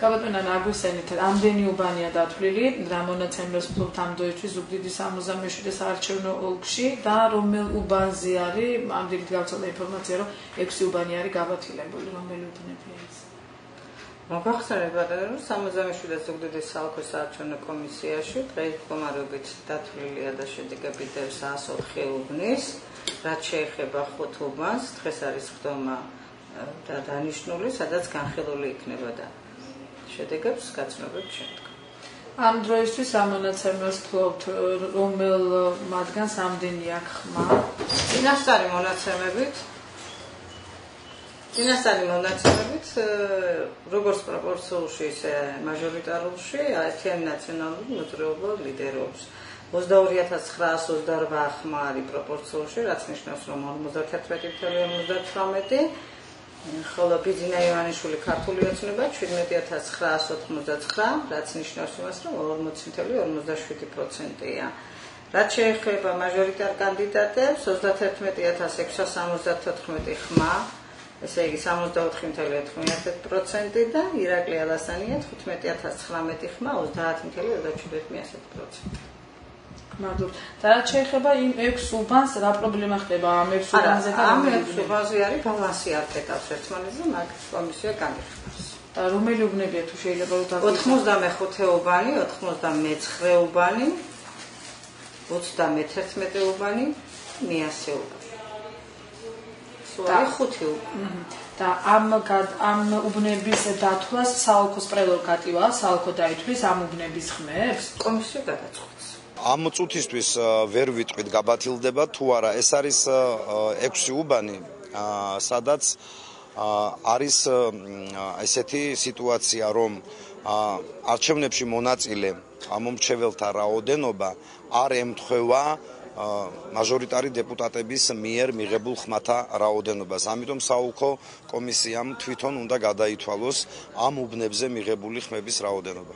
Kabatoina nagusenit, ამდენი უბანია დათვლილი, რა მონაცემებს ფლობთ ამ დროისთვის ზუგდიდის 67 საარჩევნო ოლქში და რომელ უბანზე არის, ამდენით გავცალდა ინფორმაცია, რომ 6 უბანი არის გაბათილებული, რომელი უბნებია ეს? მოგახსენებათ, რომ 67 ზუგდიდის საოლქო საარჩევნო კომისიაში დღეს მდგომარეობით დათვლილია და შედეგები დევს 104 უბნის, რაც შეეხება 5 უბანს, დღეს არის ხდომა და დანიშნული, სადაც განხილული იქნება და შედეგებს გაცნობებთ შემდეგ. ამ დროისთვის რა მონაცემებს ფლობთ, რომელ მათგანს ამდენი აქვს ხმა? წინასწარი მონაცემებით, როგორც პროპორციულში, ისე მაჟორიტარულში, ერთიანი ნაციონალური მოძრაობა ლიდერობს. 22,928 ხმა არის პროპორციულში, რაც ნიშნავს, რომ 51,59, ხოლო ბიძინა ივანიშვილი ქართული ოცნება 17,999, რაც ნიშნავს იმას, რომ 40,57%-ია. რაც შეეხება მაჟორიტარ კანდიდატებს, 31,674 ხმა, ესე იგი 64,91% და ირაკლი ალასანია 15,019 ხმა, 30,37%. მადლობთ. და რაც შეეხება იმ 6 უბანს, რა პრობლემა ხდება ამ 6 უბანზე და ამ 6 უბანზე არის ბალანსი არ აკეთავს ერთმანეთზე, მაგ კომისია განიხილავს. რომელი უბნებია თუ შეიძლება რომ დავიწყოთ? 95 უბანი, 99 უბანი, 31 უბანი, 100 უბანი. სულ 5 უბანი. და ამ უბნების დათვლას საოლქო პრეროგატივაა, საოლქო დაითვლის ამ უბნების ხმებს? კომისია გადაწყვეტს. ამ წუთისთვის ვერ ვიტყვით გაბათილდება თუ არა, ეს არის 6 უბანი, სადაც არის ესეთი სიტუაცია, რომ არჩევნებში მონაწილე მომრჩეველთა რაოდენობა არ ემთხვევა მაჟორიტარი დეპუტატების მიერ მიღებულ ხმათა რაოდენობას. ამიტომ საოლქო კომისიამ თვითონ უნდა გადაითვალოს ამ უბნებზე მიღებული ხმების რაოდენობა.